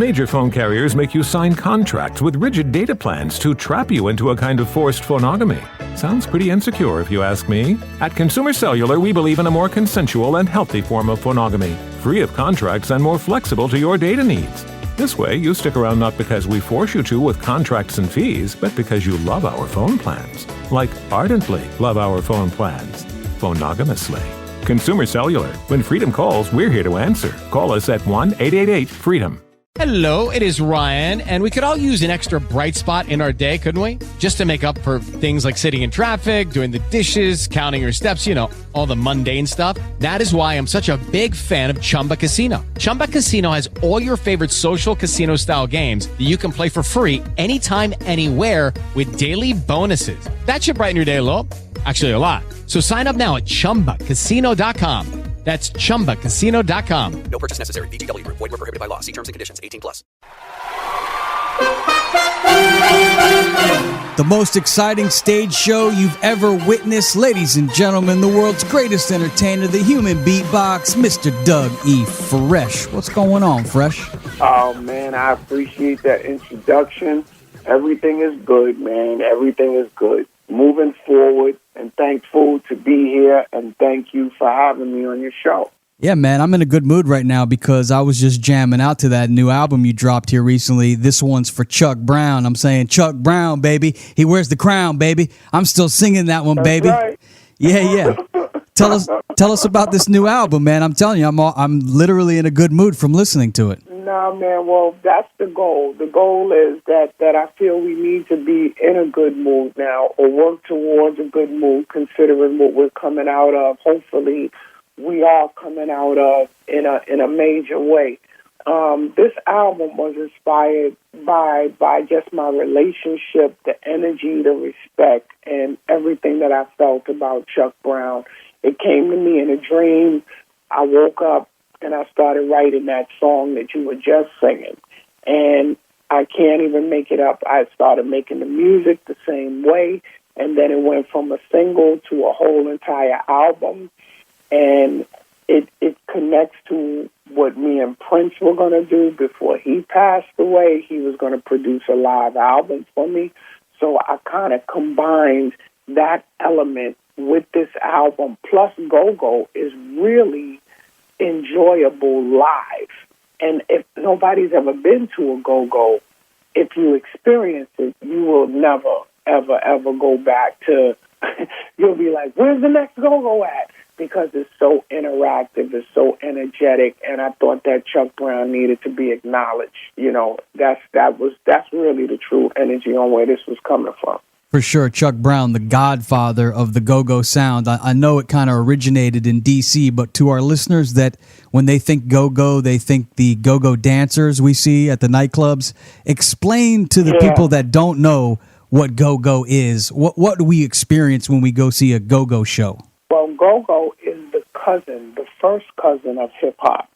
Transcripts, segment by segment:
Major phone carriers make you sign contracts with rigid data plans to trap you into a kind of forced phonogamy. Sounds pretty insecure if you ask me. At Consumer Cellular, we believe in a more consensual and healthy form of phonogamy, free of contracts and more flexible to your data needs. This way, you stick around not because we force you to with contracts and fees, but because you love our phone plans. Like ardently love our phone plans. Phonogamously. Consumer Cellular. When Freedom calls, we're here to answer. Call us at 1-888-FREEDOM. Hello, it is Ryan, and we could all use an extra bright spot in our day, couldn't we? Just to make up for things like sitting in traffic, doing the dishes, counting your steps, all the mundane stuff. That is why I'm such a big fan of Chumba Casino. Chumba Casino has all your favorite social casino-style games that you can play for free anytime, anywhere with daily bonuses. That should brighten your day a little. Actually, a lot. So sign up now at ChumbaCasino.com. That's ChumbaCasino.com. No purchase necessary. VGW Group. Void where prohibited by law. See terms and conditions. 18+. The most exciting stage show you've ever witnessed. Ladies and gentlemen, the world's greatest entertainer, the human beatbox, Mr. Doug E. Fresh. What's going on, Fresh? Oh, man, I appreciate that introduction. Everything is good, man. Everything is good. Moving forward, and thankful to be here, and thank you for having me on your show. Yeah, man, I'm in a good mood right now because I was just jamming out to that new album you dropped here recently. This one's for Chuck Brown. I'm saying Chuck Brown, baby. He wears the crown, baby. I'm still singing that one, That's baby. Right. Yeah. Tell us about this new album, man. I'm telling you, I'm literally in a good mood from listening to it. Nah, man, well, that's the goal. The goal is that I feel we need to be in a good mood now, or work towards a good mood, considering what we're coming out of. Hopefully, we are coming out of in a major way. This album was inspired by just my relationship, the energy, the respect, and everything that I felt about Chuck Brown. It came to me in a dream. I woke up and I started writing that song that you were just singing. And I can't even make it up. I started making the music the same way, and then it went from a single to a whole entire album. And it connects to what me and Prince were going to do before he passed away. He was going to produce a live album for me. So I kind of combined that element with this album. Plus, Go-Go is really enjoyable live. And if nobody's ever been to a Go-Go, if you experience it, you will never, ever, ever go back to, you'll be like, where's the next Go-Go at? Because it's so interactive, it's so energetic, and I thought that Chuck Brown needed to be acknowledged. That's really the true energy on where this was coming from. For sure, Chuck Brown, the godfather of the go-go sound. I know it kind of originated in D.C., but to our listeners that when they think go-go, they think the go-go dancers we see at the nightclubs. Explain to the people that don't know what go-go is. What do we experience when we go see a go-go show? Well, go-go is the first cousin of hip-hop.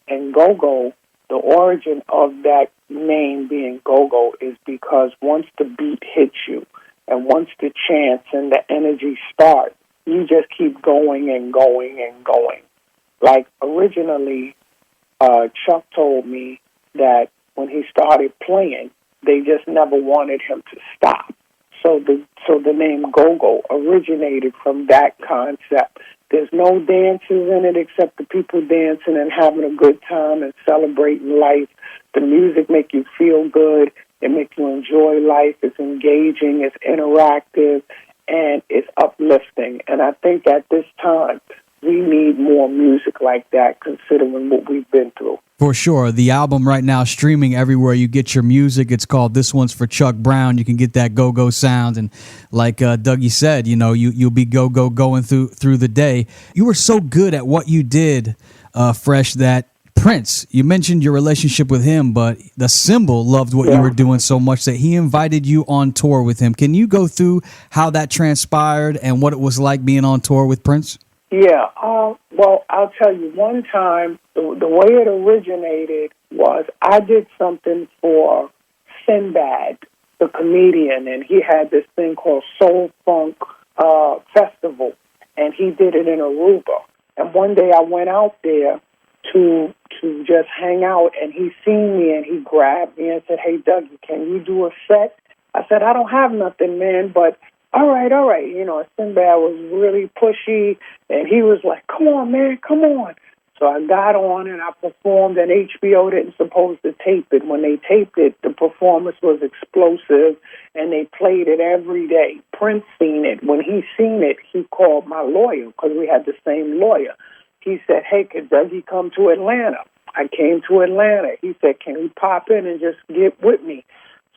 And go-go, the origin of that name being go-go is because once the beat hits you, and once the chants and the energy start, you just keep going and going and going. Like originally, Chuck told me that when he started playing, they just never wanted him to stop. So the name Go-Go originated from that concept. There's no dances in it except the people dancing and having a good time and celebrating life. The music make you feel good. It makes you enjoy life. It's engaging. It's interactive. And it's uplifting. And I think at this time, we need more music like that, considering what we've been through. For sure. The album right now streaming everywhere you get your music. It's called This One's for Chuck Brown. You can get that go-go sound. And like Dougie said, you'll be go-go going through the day. You were so good at what you did, Fresh, that Prince, you mentioned your relationship with him, but the Symbol loved what you were doing so much that he invited you on tour with him. Can you go through how that transpired and what it was like being on tour with Prince? Yeah, well, I'll tell you, one time, the way it originated was I did something for Sinbad, the comedian, and he had this thing called Soul Funk Festival, and he did it in Aruba. And one day I went out there to just hang out, and he seen me, and he grabbed me and said, "Hey, Dougie, can you do a set?" I said, "I don't have nothing, man, but all right. You know, Sinbad was really pushy, and he was like, come on, man, come on." So I got on, and I performed, and HBO didn't supposed to tape it. When they taped it, the performance was explosive, and they played it every day. Prince seen it. When he seen it, he called my lawyer, because we had the same lawyer. He said, "Hey, could Dougie come to Atlanta?" I came to Atlanta. He said, "Can he pop in and just get with me?"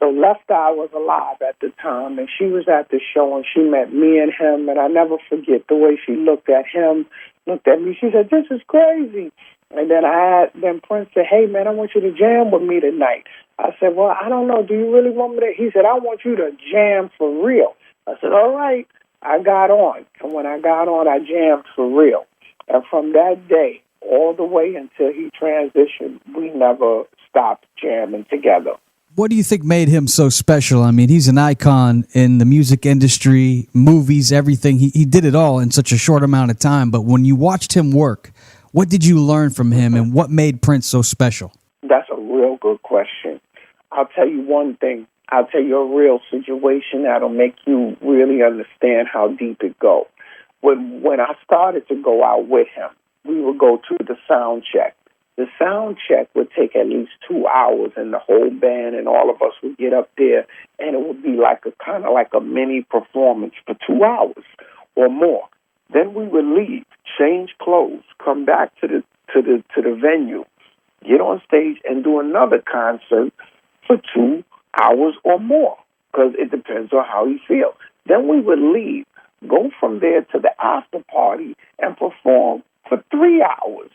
So Left Eye was alive at the time, and she was at the show, and she met me and him, and I never forget the way she looked at him, looked at me. She said, "This is crazy." And then Prince said, "Hey, man, I want you to jam with me tonight." I said, "Well, I don't know. Do you really want me to?" He said, "I want you to jam for real." I said, "All right." I got on, and when I got on, I jammed for real. And from that day, all the way until he transitioned, we never stopped jamming together. What do you think made him so special? I mean, he's an icon in the music industry, movies, everything. He did it all in such a short amount of time. But when you watched him work, what did you learn from him, and what made Prince so special? That's a real good question. I'll tell you one thing. I'll tell you a real situation that'll make you really understand how deep it goes. When I started to go out with him, we would go to the sound check. The sound check would take at least 2 hours, and the whole band and all of us would get up there, and it would be like a kind of like a mini performance for 2 hours or more. Then we would leave, change clothes, come back to the venue, get on stage, and do another concert for 2 hours or more, because it depends on how you feel. Then we would leave, go from there to the after party, and perform for 3 hours.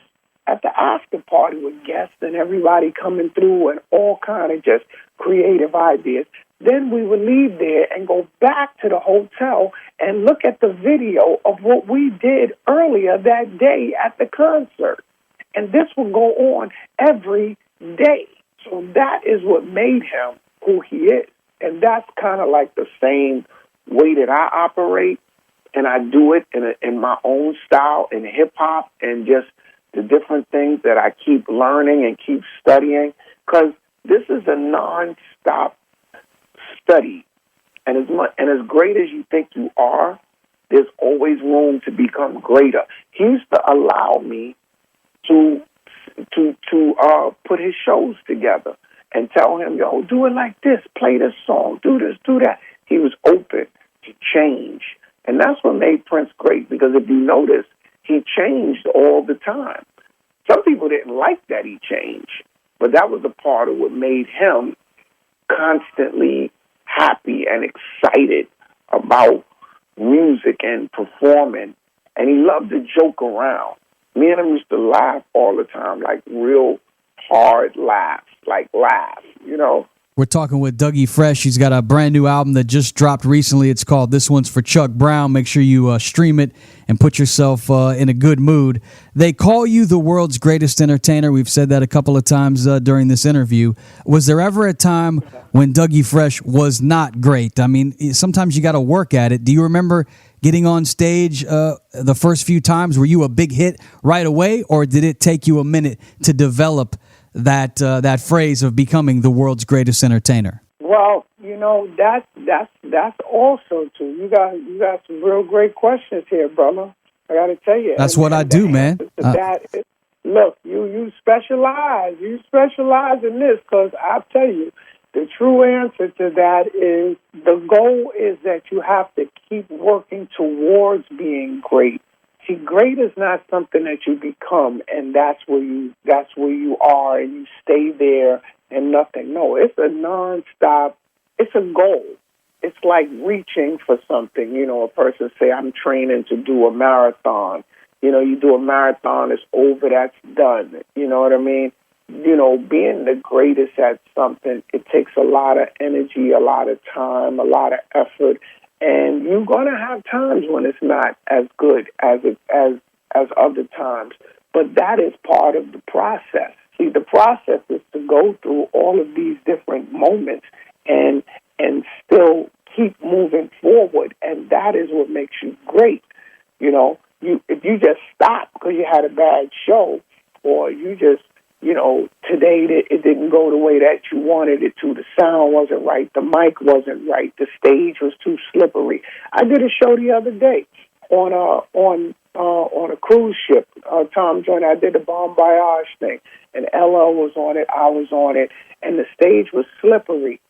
At the after party with guests and everybody coming through and all kind of just creative ideas. Then we would leave there and go back to the hotel and look at the video of what we did earlier that day at the concert. And this will go on every day. So that is what made him who he is. And that's kind of like the same way that I operate, and I do it in my own style in hip-hop, and just the different things that I keep learning and keep studying, because this is a non-stop study. And as great as you think you are, there's always room to become greater. He used to allow me to put his shows together and tell him, "Yo, do it like this, play this song, do this, do that." He was open to change. And that's what made Prince great, because if you notice, he changed all the time. Some people didn't like that he changed, but that was a part of what made him constantly happy and excited about music and performing. And he loved to joke around. Me and him used to laugh all the time, like real hard laughs, you know. We're talking with Dougie Fresh. He's got a brand new album that just dropped recently. It's called This One's for Chuck Brown. Make sure you stream it and put yourself in a good mood. They call you the world's greatest entertainer. We've said that a couple of times during this interview. Was there ever a time when Dougie Fresh was not great? I mean, sometimes you got to work at it. Do you remember getting on stage the first few times? Were you a big hit right away, or did it take you a minute to develop that phrase of becoming the world's greatest entertainer? Well, you know, that's also too. You got some real great questions here, brother. I got to tell you. That's what I do, man. Look, you specialize. You specialize in this, because I'll tell you, the true answer to that is the goal is that you have to keep working towards being great. See, great is not something that you become, and that's where you are, and you stay there and nothing. No, it's a nonstop. It's a goal. It's like reaching for something. You know, a person say, "I'm training to do a marathon." You know, you do a marathon, it's over, that's done. You know what I mean? You know, being the greatest at something, it takes a lot of energy, a lot of time, a lot of effort. And you're going to have times when it's not as good as other times. But that is part of the process. See, the process is to go through all of these different moments and still keep moving forward. And that is what makes you great. You know, if you just stop because you had a bad show, or you just, today it didn't go the way that you wanted it to. The sound wasn't right. The mic wasn't right. The stage was too slippery. I did a show the other day on a cruise ship. Tom joined. I did the Bon Voyage thing, and LL was on it. I was on it, and the stage was slippery,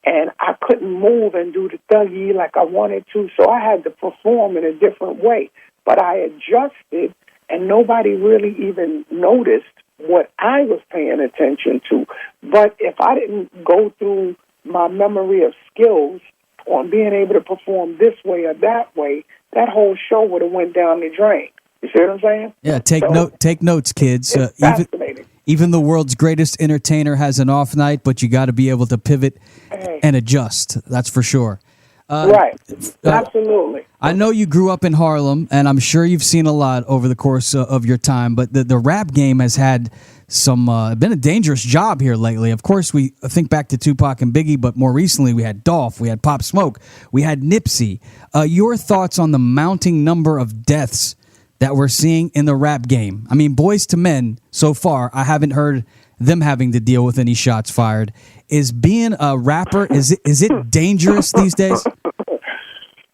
and I couldn't move and do the Dougie like I wanted to, so I had to perform in a different way. But I adjusted, and nobody really even noticed what I was paying attention to. But if I didn't go through my memory of skills on being able to perform this way or that way, that whole show would have went down the drain. You see what I'm saying? Yeah, take notes, kids. It's fascinating. Even the world's greatest entertainer has an off night, but you got to be able to pivot and adjust. That's for sure. Right. Absolutely. I know you grew up in Harlem, and I'm sure you've seen a lot over the course of your time, but the rap game has had been a dangerous job here lately. Of course, we think back to Tupac and Biggie, but more recently we had Dolph, we had Pop Smoke, we had Nipsey. Your thoughts on the mounting number of deaths that we're seeing in the rap game? I mean, Boys to Men, so far, I haven't heard them having to deal with any shots fired. Is being a rapper, is it dangerous these days?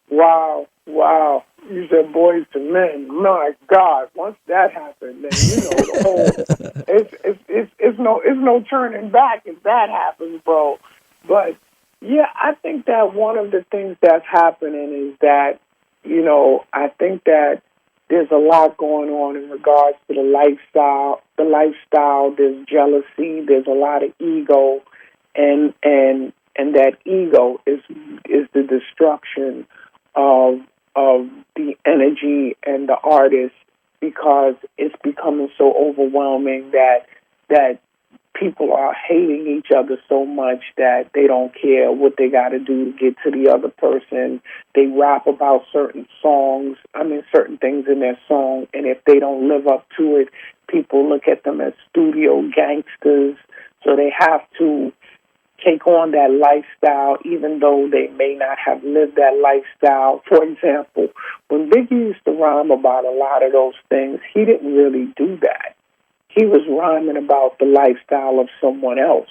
Wow. You said Boys to Men. My God, once that happened, then the whole it's no turning back if that happens, bro. But yeah, I think that one of the things that's happening is that I think that there's a lot going on in regards to the lifestyle. There's jealousy. There's a lot of ego, and that ego is the destruction of the energy and the artist, because it's becoming so overwhelming that people are hating each other so much that they don't care what they got to do to get to the other person. They rap about certain things in their song, and if they don't live up to it, people look at them as studio gangsters. So they have to take on that lifestyle, even though they may not have lived that lifestyle. For example, when Biggie used to rhyme about a lot of those things, he didn't really do that. He was rhyming about the lifestyle of someone else.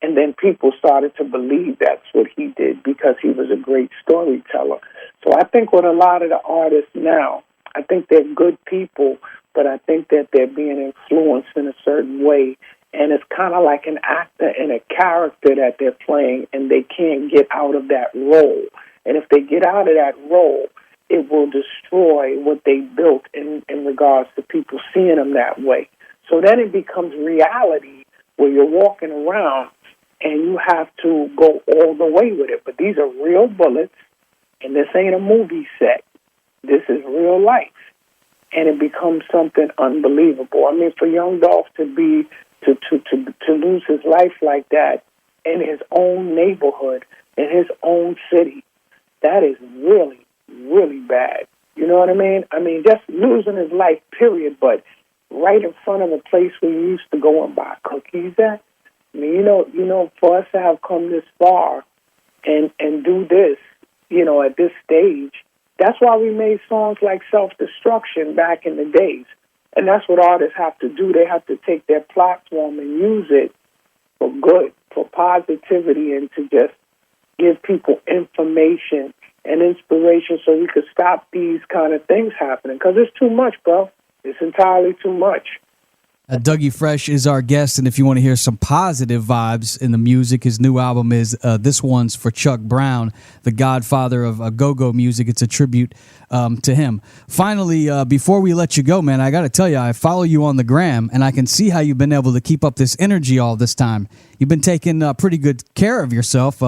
And then people started to believe that's what he did because he was a great storyteller. So I think with a lot of the artists now, I think they're good people, but I think that they're being influenced in a certain way. And it's kind of like an actor and a character that they're playing, and they can't get out of that role. And if they get out of that role, it will destroy what they built in regards to people seeing them that way. So then it becomes reality where you're walking around and you have to go all the way with it. But these are real bullets, and this ain't a movie set. This is real life. And it becomes something unbelievable. I mean, for Young Dolph to lose his life like that in his own neighborhood, in his own city, that is really, really bad. You know what I mean? I mean, just losing his life, period, but right in front of a place where you used to go and buy cookies at. I mean, you know, for us to have come this far and do this, at this stage, that's why we made songs like Self-Destruction back in the days. And that's what artists have to do. They have to take their platform and use it for good, for positivity, and to just give people information and inspiration so we could stop these kind of things happening. Because it's too much, bro. It's entirely too much. Dougie Fresh is our guest, and if you want to hear some positive vibes in the music, his new album is This One's for Chuck Brown, the godfather of go-go music. It's a tribute to him. Finally, before we let you go, man, I got to tell you, I follow you on the gram, and I can see how you've been able to keep up this energy all this time. You've been taking pretty good care of yourself.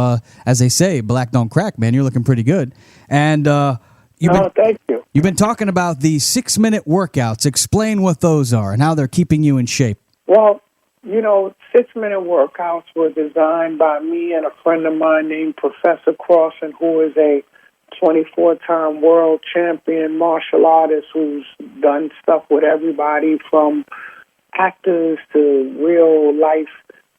As they say, black don't crack, man. You're looking pretty good. And thank you. You've been talking about the 6-minute workouts. Explain what those are and how they're keeping you in shape. Well, 6-minute workouts were designed by me and a friend of mine named Professor Crossan, who is a 24-time world champion martial artist who's done stuff with everybody from actors to real-life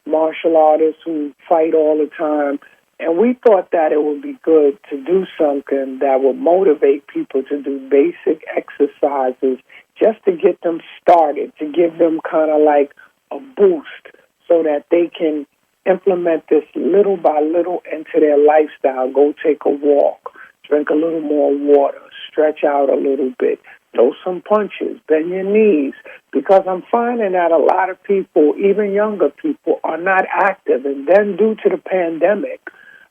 martial artists who fight all the time. And we thought that it would be good to do something that would motivate people to do basic exercises just to get them started, to give them kind of like a boost so that they can implement this little by little into their lifestyle. Go take a walk, drink a little more water, stretch out a little bit, throw some punches, bend your knees, because I'm finding that a lot of people, even younger people, are not active. And then due to the pandemic,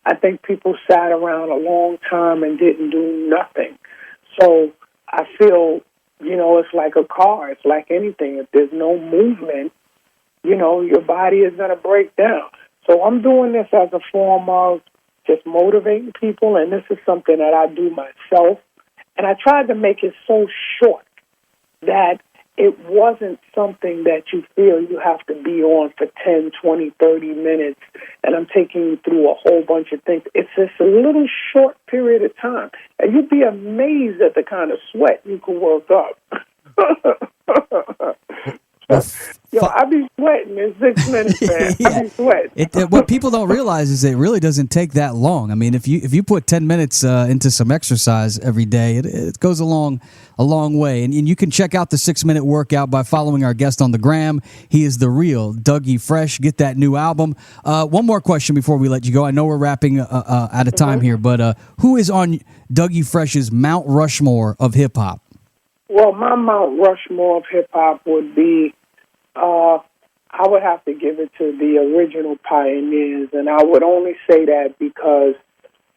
I think people sat around a long time and didn't do nothing. So I feel, it's like a car. It's like anything. If there's no movement, your body is going to break down. So I'm doing this as a form of just motivating people, and this is something that I do myself. And I tried to make it so short that it wasn't something that you feel you have to be on for 10, 20, 30 minutes, and I'm taking you through a whole bunch of things. It's just a little short period of time, and you'd be amazed at the kind of sweat you can work up. I be sweating in 6 minutes, man. Yeah. I be sweating. What people don't realize is it really doesn't take that long. I mean, if you put 10 minutes into some exercise every day, it goes a long way. And you can check out the 6-minute workout by following our guest on the gram. He is the real Dougie Fresh. Get that new album. One more question before we let you go. I know we're wrapping out of time here, but who is on Dougie Fresh's Mount Rushmore of hip hop? Well, my Mount Rushmore of hip hop would be, I would have to give it to the original pioneers, and I would only say that because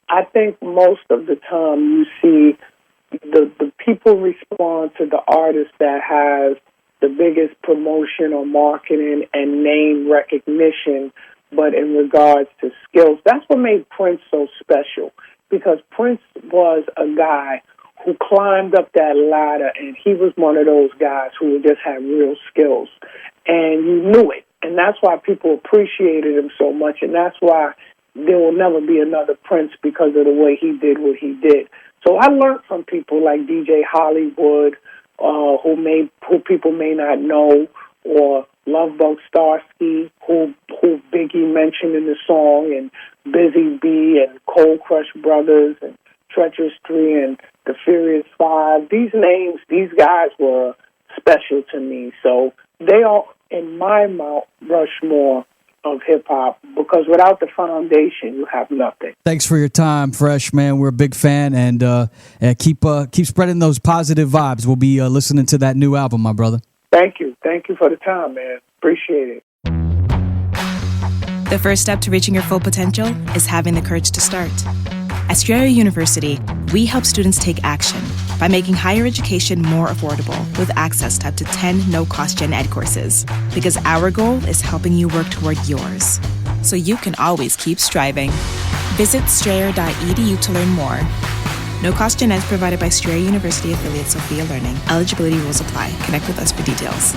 I think most of the time you see the people respond to the artists that have the biggest promotion or marketing and name recognition, but in regards to skills, that's what made Prince so special, because Prince was a guy who climbed up that ladder, and he was one of those guys who just had real skills, and you knew it, and that's why people appreciated him so much, and that's why there will never be another Prince because of the way he did what he did. So I learned from people like DJ Hollywood, who people may not know, or Lovebug Starsky, who Biggie mentioned in the song, and Busy B, and Cold Crush Brothers, and Treacherous 3, and the Furious 5. These names, these guys were special to me. So they are in my Mount Rushmore of hip-hop, because without the foundation, you have nothing. Thanks for your time, Fresh, man. We're a big fan, and keep spreading those positive vibes. We'll be listening to that new album, my brother. Thank you. Thank you for the time, man. Appreciate it. The first step to reaching your full potential is having the courage to start. At Strayer University, we help students take action by making higher education more affordable with access to up to 10 no-cost gen ed courses. Because our goal is helping you work toward yours, so you can always keep striving. Visit strayer.edu to learn more. No-cost gen ed provided by Strayer University affiliate Sophia Learning. Eligibility rules apply. Connect with us for details.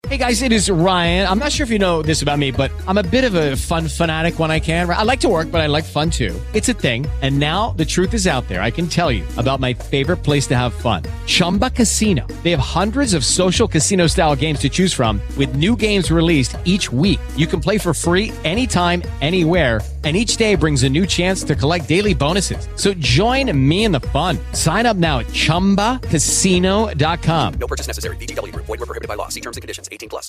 Hey guys, it is Ryan. I'm not sure if you know this about me, but I'm a bit of a fun fanatic when I can. I like to work, but I like fun too. It's a thing. And now the truth is out there. I can tell you about my favorite place to have fun. Chumba Casino. They have hundreds of social casino style games to choose from, with new games released each week. You can play for free anytime, anywhere. And each day brings a new chance to collect daily bonuses. So join me in the fun. Sign up now at ChumbaCasino.com. No purchase necessary. VGW Group. Void where prohibited by law. See terms and conditions. 18+.